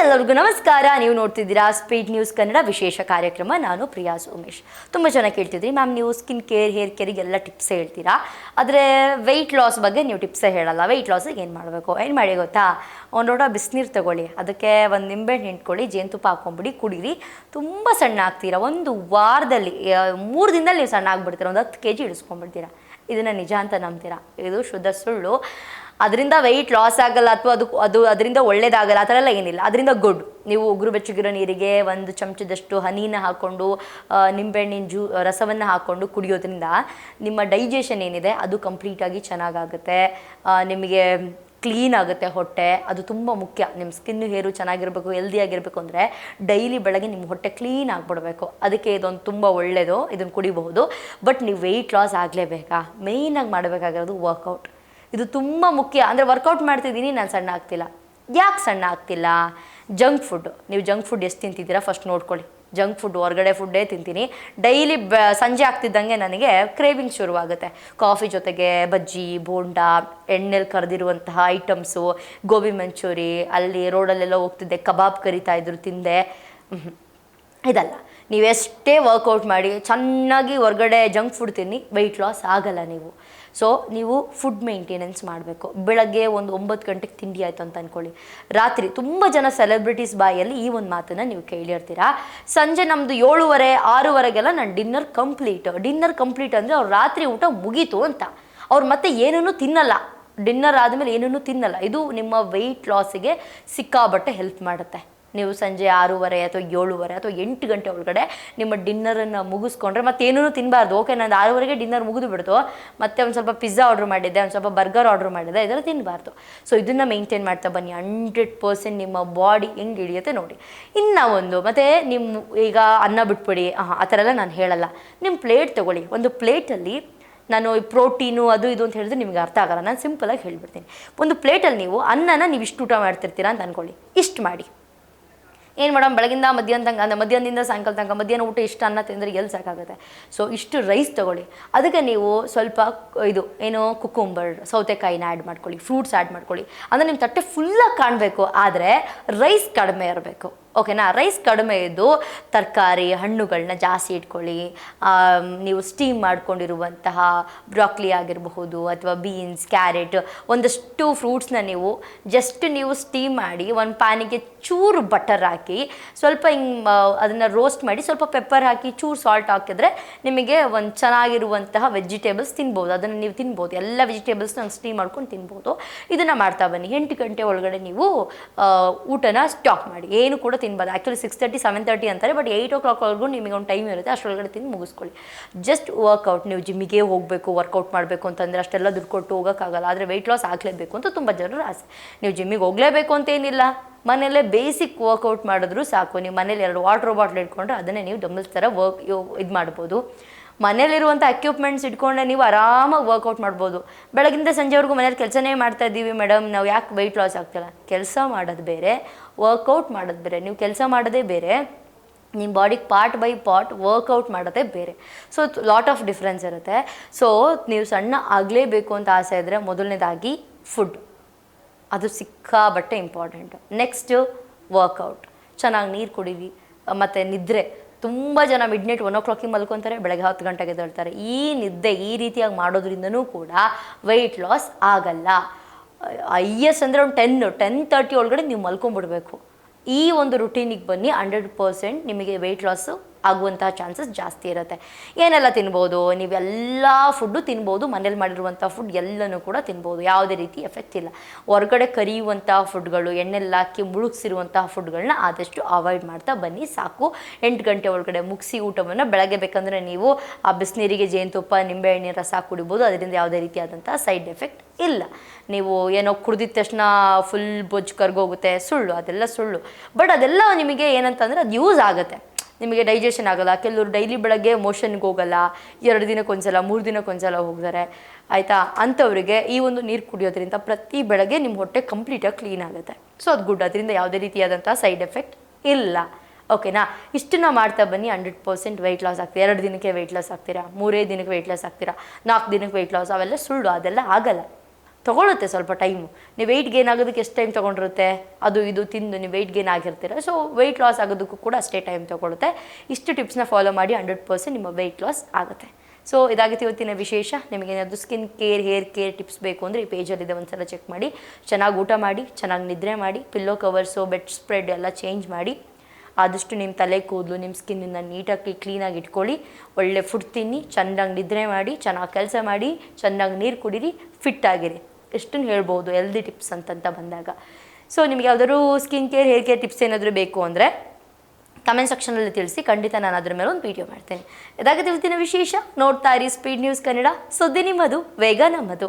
ಎಲ್ಲರಿಗೂ ನಮಸ್ಕಾರ. ನೀವು ನೋಡ್ತಿದ್ದೀರಾ ಸ್ಪೀಡ್ ನ್ಯೂಸ್ ಕನ್ನಡ ವಿಶೇಷ ಕಾರ್ಯಕ್ರಮ. ನಾನು ಪ್ರಿಯಾ ಸೋಮೇಶ್. ತುಂಬ ಜನ ಕೇಳ್ತಿದ್ರಿ, ಮ್ಯಾಮ್ ನೀವು ಸ್ಕಿನ್ ಕೇರ್, ಹೇರ್ ಕೇರಿಗೆಲ್ಲ ಟಿಪ್ಸ್ ಹೇಳ್ತೀರಾ, ಆದರೆ ವೆಯ್ಟ್ ಲಾಸ್ ಬಗ್ಗೆ ನೀವು ಟಿಪ್ಸೇ ಹೇಳಲ್ಲ. ವೆಯ್ಟ್ ಲಾಸಿಗೆ ಏನು ಮಾಡಬೇಕು? ಏನು ಮಾಡಿ ಗೊತ್ತಾ? ಒಂದು ಲೋಟ ಬಿಸಿನೀರು ತೊಗೊಳ್ಳಿ, ಅದಕ್ಕೆ ಒಂದು ನಿಂಬೆಹಣ್ಣು ಹಿಂಡ್ಕೊಳ್ಳಿ, ಜೇನುತುಪ್ಪ ಹಾಕ್ಕೊಂಬಿಡಿ, ಕುಡೀರಿ. ತುಂಬ ಸಣ್ಣ ಆಗ್ತೀರಾ. ಒಂದು ವಾರದಲ್ಲಿ 3 ದಿನದಲ್ಲಿ ನೀವು ಸಣ್ಣ ಆಗ್ಬಿಡ್ತೀರಾ. ಒಂದು 10 kg ಇಳಿಸ್ಕೊಂಡ್ಬಿಡ್ತೀರಾ. ಇದನ್ನು ನಿಜ ಅಂತ ನಂಬ್ತೀರಾ? ಇದು ಶುದ್ಧ ಸುಳ್ಳು. ಅದರಿಂದ ವೆಯ್ಟ್ ಲಾಸ್ ಆಗಲ್ಲ ಅಥವಾ ಅದರಿಂದ ಒಳ್ಳೇದಾಗಲ್ಲ, ಆ ಥರ ಎಲ್ಲ ಏನಿಲ್ಲ. ಅದರಿಂದ ಗುಡ್. ನೀವು ಉಗುರು ಬೆಚ್ಚಗಿರೋ ನೀರಿಗೆ 1 ಚಮಚದಷ್ಟು ಹನಿನ ಹಾಕ್ಕೊಂಡು ನಿಂಬೆಹಣ್ಣಿನ ರಸವನ್ನು ಹಾಕ್ಕೊಂಡು ಕುಡಿಯೋದ್ರಿಂದ ನಿಮ್ಮ ಡೈಜೆಷನ್ ಏನಿದೆ ಅದು ಕಂಪ್ಲೀಟಾಗಿ ಚೆನ್ನಾಗಾಗುತ್ತೆ. ನಿಮಗೆ ಕ್ಲೀನ್ ಆಗುತ್ತೆ ಹೊಟ್ಟೆ. ಅದು ತುಂಬ ಮುಖ್ಯ. ನಿಮ್ಮ ಸ್ಕಿನ್ನು ಹೇರು ಚೆನ್ನಾಗಿರಬೇಕು, ಹೆಲ್ದಿಯಾಗಿರಬೇಕು ಅಂದರೆ ಡೈಲಿ ಬೆಳಗ್ಗೆ ನಿಮ್ಮ ಹೊಟ್ಟೆ ಕ್ಲೀನ್ ಆಗಿಬಿಡಬೇಕು. ಅದಕ್ಕೆ ಇದೊಂದು ತುಂಬ ಒಳ್ಳೆಯದು. ಇದನ್ನು ಕುಡಿಬಹುದು. ಬಟ್ ನೀವು ವೆಯ್ಟ್ ಲಾಸ್ ಆಗಲೇಬೇಕಾ? ಮೇಯ್ನಾಗಿ ಮಾಡಬೇಕಾಗಿರೋದು ವರ್ಕೌಟ್. ಇದು ತುಂಬ ಮುಖ್ಯ. ಅಂದರೆ ವರ್ಕೌಟ್ ಮಾಡ್ತಿದ್ದೀನಿ, ನಾನು ಸಣ್ಣ ಆಗ್ತಿಲ್ಲ. ಯಾಕೆ ಸಣ್ಣ ಆಗ್ತಿಲ್ಲ? Junk food. ನೀವು ಜಂಕ್ ಫುಡ್ ಎಷ್ಟು ತಿಂತಿದ್ದೀರಾ ಫಸ್ಟ್ ನೋಡ್ಕೊಳ್ಳಿ. ಜಂಕ್ ಫುಡ್, ಹೊರಗಡೆ ಫುಡ್ಡೇ ತಿಂತೀನಿ. ಡೈಲಿ ಸಂಜೆ ಆಗ್ತಿದ್ದಂಗೆ ನನಗೆ ಕ್ರೇವಿಂಗ್ ಶುರುವಾಗುತ್ತೆ. ಕಾಫಿ ಜೊತೆಗೆ ಬಜ್ಜಿ, ಬೋಂಡ, ಎಣ್ಣೆಲಿ ಕರೆದಿರುವಂತಹ ಐಟಮ್ಸು, ಗೋಬಿ ಮಂಚೂರಿ, ಅಲ್ಲಿ ರೋಡಲ್ಲೆಲ್ಲ ಹೋಗ್ತಿದ್ದೆ ಕಬಾಬ್ ಕರಿತಾಯಿದ್ರು, ತಿಂದೆ. ಇದಲ್ಲ. ನೀವೆಷ್ಟೇ ವರ್ಕೌಟ್ ಮಾಡಿ, ಚೆನ್ನಾಗಿ ಹೊರಗಡೆ ಜಂಕ್ ಫುಡ್ ತಿನ್ನಿ, ವೆಯ್ಟ್ ಲಾಸ್ ಆಗಲ್ಲ ನೀವು. ಸೊ ನೀವು ಫುಡ್ ಮೇಂಟೆನೆನ್ಸ್ ಮಾಡಬೇಕು. ಬೆಳಗ್ಗೆ ಒಂದು 9 ಗಂಟೆಗೆ ತಿಂಡಿ ಆಯಿತು ಅಂತ ಅಂದ್ಕೊಳ್ಳಿ, ರಾತ್ರಿ ತುಂಬ ಜನ ಸೆಲೆಬ್ರಿಟೀಸ್ ಬಾಯಲ್ಲಿ ಈ ಒಂದು ಮಾತನ್ನು ನೀವು ಕೇಳಿರ್ತೀರಾ, ಸಂಜೆ ನಮ್ಮದು 7:30, 6:00 ನಾನು ಡಿನ್ನರ್ ಕಂಪ್ಲೀಟ್ ಅಂದರೆ ಅವ್ರು ರಾತ್ರಿ ಊಟ ಮುಗೀತು ಅಂತ. ಅವ್ರು ಮತ್ತೆ ಏನೂ ತಿನ್ನಲ್ಲ. ಡಿನ್ನರ್ ಆದಮೇಲೆ ಏನೂ ತಿನ್ನಲ್ಲ. ಇದು ನಿಮ್ಮ ವೆಯ್ಟ್ ಲಾಸಿಗೆ ಸಿಕ್ಕಾಬಟ್ಟೆ ಹೆಲ್ಪ್ ಮಾಡುತ್ತೆ. ನೀವು ಸಂಜೆ 6:30 ಅಥವಾ 7:30 ಅಥವಾ 8 ಗಂಟೆ ಒಳಗಡೆ ನಿಮ್ಮ ಡಿನ್ನರನ್ನು ಮುಗಿಸ್ಕೊಂಡ್ರೆ ಮತ್ತೇನೂ ತಿನ್ನಬಾರ್ದು. ಓಕೆ, ನಾನು 6:30ಗೆ ಡಿನ್ನರ್ ಮುಗಿದು ಬಿಡ್ತು, ಮತ್ತೆ ಒಂದು ಸ್ವಲ್ಪ ಪಿಜ್ಜಾ ಆರ್ಡ್ರ್ ಮಾಡಿದ್ದೆ, ಒಂದು ಸ್ವಲ್ಪ ಬರ್ಗರ್ ಆರ್ಡ್ರ್ ಮಾಡಿದ್ದೆ, ಇದೆಲ್ಲ ತಿನ್ನಬಾರ್ದು. ಸೊ ಇದನ್ನು ಮೇಂಟೈನ್ ಮಾಡ್ತಾ ಬನ್ನಿ. 100% ನಿಮ್ಮ ಬಾಡಿ ಹೆಂಗೆ ಹಿಡಿಯುತ್ತೆ ನೋಡಿ. ಇನ್ನು ಮತ್ತು ನಿಮ್ಮ ಈಗ ಅನ್ನ ಬಿಟ್ಬಿಡಿ, ಆ ಥರ ಎಲ್ಲ ನಾನು ಹೇಳಲ್ಲ. ನಿಮ್ಮ ಪ್ಲೇಟ್ ತೊಗೊಳ್ಳಿ. ಒಂದು ಪ್ಲೇಟಲ್ಲಿ ನಾನು ಪ್ರೋಟೀನು ಅದು ಇದು ಅಂತ ಹೇಳಿದ್ರೆ ನಿಮಗೆ ಅರ್ಥ ಆಗಲ್ಲ. ನಾನು ಸಿಂಪಲಾಗಿ ಹೇಳ್ಬಿಡ್ತೀನಿ. ಒಂದು ಪ್ಲೇಟಲ್ಲಿ ನೀವು ಅನ್ನನ ನೀವು ಇಷ್ಟು ಊಟ ಮಾಡ್ತಿರ್ತೀರಾ ಅಂತ ಅಂದ್ಕೊಳ್ಳಿ. ಇಷ್ಟು ಮಾಡಿ. ಏನು ಮೇಡಮ್, ಬೆಳಗಿಂದ ಮಧ್ಯಾಹ್ನದಿಂದ ಸಾಯಂಕಾಲ ತನಕ ಮಧ್ಯಾಹ್ನ ಊಟ ಇಷ್ಟು ಅನ್ನ ತಿಂದರೆ ಎಲ್ಲಿ ಸಾಕಾಗುತ್ತೆ? ಸೊ ಇಷ್ಟು ರೈಸ್ ತೊಗೊಳ್ಳಿ. ಅದಕ್ಕೆ ನೀವು ಸ್ವಲ್ಪ ಕುಕುಂಬರ್, ಸೌತೆಕಾಯಿನ ಆ್ಯಡ್ ಮಾಡ್ಕೊಳ್ಳಿ, ಫ್ರೂಟ್ಸ್ ಆ್ಯಡ್ ಮಾಡ್ಕೊಳ್ಳಿ. ಅಂದರೆ ನಿಮ್ಮ ತಟ್ಟೆ ಫುಲ್ಲಾಗಿ ಕಾಣಬೇಕು, ಆದರೆ ರೈಸ್ ಕಡಿಮೆ ಇರಬೇಕು. ಓಕೆನಾ? ರೈಸ್ ಕಡಿಮೆ ಇದ್ದು ತರಕಾರಿ, ಹಣ್ಣುಗಳನ್ನ ಜಾಸ್ತಿ ಇಟ್ಕೊಳ್ಳಿ. ನೀವು ಸ್ಟೀಮ್ ಮಾಡ್ಕೊಂಡಿರುವಂತಹ ಬ್ರಾಕ್ಲಿ ಆಗಿರಬಹುದು ಅಥವಾ ಬೀನ್ಸ್, ಕ್ಯಾರೆಟ್, ಒಂದಷ್ಟು ಫ್ರೂಟ್ಸ್ನ ನೀವು ಸ್ಟೀಮ್ ಮಾಡಿ ಒಂದು ಪ್ಯಾನಿಗೆ ಚೂರು ಬಟರ್ ಹಾಕಿ ಸ್ವಲ್ಪ ಅದನ್ನು ರೋಸ್ಟ್ ಮಾಡಿ ಸ್ವಲ್ಪ ಪೆಪ್ಪರ್ ಹಾಕಿ ಚೂರು ಸಾಲ್ಟ್ ಹಾಕಿದ್ರೆ ನಿಮಗೆ ಒಂದು ಚೆನ್ನಾಗಿರುವಂತಹ ವೆಜಿಟೇಬಲ್ಸ್ ತಿನ್ಬೋದು. ಅದನ್ನು ನೀವು ತಿನ್ಬೋದು. ಎಲ್ಲ ವೆಜಿಟೇಬಲ್ಸ್ನ ಸ್ಟೀಮ್ ಮಾಡ್ಕೊಂಡು ತಿನ್ಬೋದು. ಇದನ್ನು ಮಾಡ್ತಾ ಬನ್ನಿ. 8 ಗಂಟೆ ಒಳಗಡೆ ನೀವು ಊಟನ ಸ್ಟಾಪ್ ಮಾಡಿ. ಏನು ಕೂಡ ತಿನ್ಬೋದು. ಆ್ಯಕ್ಚುಲಿ 6:30, 7:30 ಅಂತಾರೆ, ಬಟ್ 8 o'clockವರೆಗೂ ನಿಮಗೆ ಒಂದು ಟೈಮ್ ಇರುತ್ತೆ. ಅಷ್ಟರೊಳಗಡೆ ತಿಂದು ಮುಗಿಸ್ಕೊಳ್ಳಿ. Just workout. ನೀವು ಜಿಮ್ಮಿಗೆ ಹೋಗಬೇಕು, ವರ್ಕೌಟ್ ಮಾಡಬೇಕು ಅಂತಂದರೆ ಅಷ್ಟೆಲ್ಲ ದುಡ್ಡು ಕೊಟ್ಟು ಹೋಗೋಕ್ಕಾಗಲ್ಲ. ಆದರೆ ವೆಯ್ಟ್ ಲಾಸ್ ಆಗಲೇಬೇಕು ಅಂತ ತುಂಬ ಜನರು ಆಸೆ. ನೀವು ಜಿಮ್ಮಿಗೆ ಹೋಗಲೇಬೇಕು ಅಂತೇನಿಲ್ಲ. ಮನೆಯಲ್ಲೇ ಬೇಸಿಕ್ ವರ್ಕೌಟ್ ಮಾಡಿದ್ರು ಸಾಕು. ನೀವು ಮನೇಲಿ 2 ವಾಟರ್ ಬಾಟ್ಲ್ ಇಟ್ಕೊಂಡ್ರೆ ಅದನ್ನೇ ನೀವು ಡಂಬಲ್ಸ್ ಥರ ಇದು ಮಾಡ್ಬೋದು. ಮನೇಲಿರುವಂಥ ಎಕ್ವಿಪ್ಮೆಂಟ್ಸ್ ಇಟ್ಕೊಂಡೆ ನೀವು ಆರಾಮಾಗಿ ವರ್ಕೌಟ್ ಮಾಡ್ಬೋದು. ಬೆಳಗಿಂದ ಸಂಜೆವರೆಗೂ ಮನೇಲಿ ಕೆಲಸನೇ ಮಾಡ್ತಾ ಇದ್ದೀವಿ ಮೇಡಮ್, ನಾವು ಯಾಕೆ ವೆಯ್ಟ್ ಲಾಸ್ ಆಗ್ತಿಲ್ಲ? ಕೆಲಸ ಮಾಡೋದು ಬೇರೆ, ವರ್ಕೌಟ್ ಮಾಡೋದು ಬೇರೆ. ನೀವು ಕೆಲಸ ಮಾಡೋದೇ ಬೇರೆ, ನಿಮ್ಮ ಬಾಡಿಗೆ ಪಾರ್ಟ್ ಬೈ ಪಾರ್ಟ್ ವರ್ಕೌಟ್ ಮಾಡೋದೇ ಬೇರೆ. ಸೊ ಲಾಟ್ ಆಫ್ ಡಿಫ್ರೆನ್ಸ್ ಇರುತ್ತೆ. ಸೊ ನೀವು ಸಣ್ಣ ಆಗಲೇಬೇಕು ಅಂತ ಆಸೆ ಇದ್ದರೆ ಮೊದಲನೇದಾಗಿ ಫುಡ್, ಅದು ಸಿಕ್ಕಾಬಟ್ಟೆ ಇಂಪಾರ್ಟೆಂಟು. ನೆಕ್ಸ್ಟು ವರ್ಕೌಟ್, ಚೆನ್ನಾಗಿ ನೀರು ಕುಡೀರಿ. ಮತ್ತು ನಿದ್ರೆ. ತುಂಬ ಜನ ಮಿಡ್ನೈಟ್ 1 o'clock ಮಲ್ಕೊತಾರೆ, ಬೆಳಗ್ಗೆ 10 ಗಂಟೆಗೆ ಎದ್ದೇಳ್ತಾರೆ. ಈ ನಿದ್ದೆ ಈ ರೀತಿಯಾಗಿ ಮಾಡೋದ್ರಿಂದನೂ ಕೂಡ ವೆಯ್ಟ್ ಲಾಸ್ ಆಗಲ್ಲ. IS ಅಂದರೆ ಒಂದು 10:30 ಒಳಗಡೆ ನೀವು ಮಲ್ಕೊಂಡ್ಬಿಡ್ಬೇಕು. ಈ ಒಂದು ರುಟೀನಿಗೆ ಬನ್ನಿ. 100% ನಿಮಗೆ ವೆಯ್ಟ್ ಲಾಸು ಆಗುವಂತಹ ಚಾನ್ಸಸ್ ಜಾಸ್ತಿ ಇರುತ್ತೆ. ಏನೆಲ್ಲ ತಿನ್ಬೋದು? ನೀವೆಲ್ಲ ಫುಡ್ಡು ತಿನ್ಬೋದು. ಮನೇಲಿ ಮಾಡಿರುವಂಥ ಫುಡ್ ಎಲ್ಲನೂ ಕೂಡ ತಿನ್ಬೋದು. ಯಾವುದೇ ರೀತಿ ಎಫೆಕ್ಟ್ ಇಲ್ಲ. ಹೊರಗಡೆ ಕರಿಯುವಂಥ ಫುಡ್ಗಳು, ಎಣ್ಣೆಲ್ಲ ಹಾಕಿ ಮುಳುಗಿಸಿರುವಂತಹ ಫುಡ್ಗಳನ್ನ ಆದಷ್ಟು ಅವಾಯ್ಡ್ ಮಾಡ್ತಾ ಬನ್ನಿ. ಸಾಕು. 8 ಗಂಟೆ ಒಳಗಡೆ ಮುಗಿಸಿ ಊಟವನ್ನು ಬೆಳಗ್ಗೆ ಬೇಕಂದರೆ ನೀವು ಆ ಬಿಸಿನೀರಿಗೆ ಜೇನುತುಪ್ಪ, ನಿಂಬೆಹಣ್ಣಿನ ರಸ ಕುಡಿಬೋದು. ಅದರಿಂದ ಯಾವುದೇ ರೀತಿಯಾದಂಥ ಸೈಡ್ ಎಫೆಕ್ಟ್ ಇಲ್ಲ. ನೀವು ಏನೋ ಕುಡಿದಿದ ತಕ್ಷಣ ಫುಲ್ ಬೊಜ್ಜು ಕರ್ಗೋಗುತ್ತೆ, ಸುಳ್ಳು. ಅದೆಲ್ಲ ಸುಳ್ಳು. ಬಟ್ ಅದೆಲ್ಲ ನಿಮಗೆ ಏನಂತಂದರೆ ಅದು ಯೂಸ್ ಆಗುತ್ತೆ. ನಿಮಗೆ ಡೈಜೆಷನ್ ಆಗೋಲ್ಲ. ಕೆಲವರು ಡೈಲಿ ಬೆಳಗ್ಗೆ ಮೋಷನ್ಗೆ ಹೋಗಲ್ಲ, 2 ದಿನಕ್ಕೊಂದ್ಸಲ 3 ದಿನಕ್ಕೊಂದ್ಸಲ ಹೋಗ್ತಾರೆ, ಆಯಿತಾ? ಅಂಥವ್ರಿಗೆ ಈ ಒಂದು ನೀರು ಕುಡಿಯೋದ್ರಿಂದ ಪ್ರತಿ ಬೆಳಗ್ಗೆ ನಿಮ್ಮ ಹೊಟ್ಟೆ ಕಂಪ್ಲೀಟಾಗಿ ಕ್ಲೀನ್ ಆಗುತ್ತೆ. ಸೊ ಅದು ಗುಡ್. ಅದರಿಂದ ಯಾವುದೇ ರೀತಿಯಾದಂಥ ಸೈಡ್ ಎಫೆಕ್ಟ್ ಇಲ್ಲ. ಓಕೆನಾ? ಇಷ್ಟನ್ನ ಮಾಡ್ತಾ ಬನ್ನಿ. 100% ವೆಯ್ಟ್ ಲಾಸ್ ಆಗ್ತೀರಾ. 2 ದಿನಕ್ಕೆ ವೆಯ್ಟ್ ಲಾಸ್ ಆಗ್ತೀರಾ, 3 ದಿನಕ್ಕೆ ವೆಯ್ಟ್ ಲಾಸ್ ಆಗ್ತೀರಾ, 4 ದಿನಕ್ಕೆ ವೆಯ್ಟ್ ಲಾಸ್. ಅವೆಲ್ಲ ಸುಳ್ಳು. ಅದೆಲ್ಲ ಆಗಲ್ಲ. ತೊಗೊಳುತ್ತೆ ಸ್ವಲ್ಪ ಟೈಮು. ನೀವು ವೆಯ್ಟ್ ಗೇನ್ ಆಗೋದಕ್ಕೆ ಎಷ್ಟು ಟೈಮ್ ತೊಗೊಂಡಿರುತ್ತೆ, ಅದು ಇದು ತಿಂದು ನೀವು ವೆಯ್ಟ್ ಗೇನ್ ಆಗಿರ್ತೀರ. ಸೊ ವೆಯ್ಟ್ ಲಾಸ್ ಆಗೋದಕ್ಕೂ ಕೂಡ ಅಷ್ಟೇ ಟೈಮ್ ತೊಗೊಳುತ್ತೆ. ಇಷ್ಟು ಟಿಪ್ಸ್ನ ಫಾಲೋ ಮಾಡಿ 100% ನಿಮ್ಮ ವೆಯ್ಟ್ ಲಾಸ್ ಆಗುತ್ತೆ. ಸೊ ಇದಾಗಿತ್ತು ಇವತ್ತಿನ ವಿಶೇಷ. ನಿಮಗೆ ಏನಾದರೂ skin care, hair care tips ಬೇಕು ಅಂದರೆ ಈ ಪೇಜಲ್ಲಿದೆ, ಒಂದ್ಸಲ ಚೆಕ್ ಮಾಡಿ. ಚೆನ್ನಾಗಿ ಊಟ ಮಾಡಿ, ಚೆನ್ನಾಗಿ ನಿದ್ರೆ ಮಾಡಿ, ಪಿಲ್ಲೋ ಕವರ್ಸು, ಬೆಡ್ ಸ್ಪ್ರೆಡ್ ಎಲ್ಲ ಚೇಂಜ್ ಮಾಡಿ. ಆದಷ್ಟು ನಿಮ್ಮ ತಲೆ ಕೂದಲು, ನಿಮ್ಮ ಸ್ಕಿನ್ನನ್ನು ನೀಟಾಗಿ ಕ್ಲೀನಾಗಿ ಇಟ್ಕೊಳ್ಳಿ. ಒಳ್ಳೆ ಫುಡ್ ತಿನ್ನಿ, ಚೆನ್ನಾಗಿ ನಿದ್ರೆ ಮಾಡಿ, ಚೆನ್ನಾಗಿ ಕೆಲಸ ಮಾಡಿ, ಚೆನ್ನಾಗಿ ನೀರು ಕುಡೀರಿ, ಫಿಟ್ಟಾಗಿರಿ. ಎಷ್ಟನ್ನು ಹೇಳ್ಬೋದು ಹೆಲ್ದಿ ಟಿಪ್ಸ್ ಅಂತಂತ ಬಂದಾಗ. ಸೊ ನಿಮಗೆ ಯಾವ್ದಾದ್ರು skin care, hair care tips ಏನಾದರೂ ಬೇಕು ಅಂದರೆ ಕಮೆಂಟ್ ಸೆಕ್ಷನಲ್ಲಿ ತಿಳಿಸಿ. ಖಂಡಿತ ನಾನು ಅದ್ರ ಮೇಲೆ ಒಂದು ವಿಡಿಯೋ ಮಾಡ್ತೇನೆ. ಇದಾಗುತ್ತೆ ಇವತ್ತಿನ ವಿಶೇಷ. ನೋಡ್ತಾ ಇರಿ ಸ್ಪೀಡ್ ನ್ಯೂಸ್ ಕನ್ನಡ. ಸುದ್ದಿ ನಿಮ್ಮದು, ವೇಗ ನಮ್ಮದು.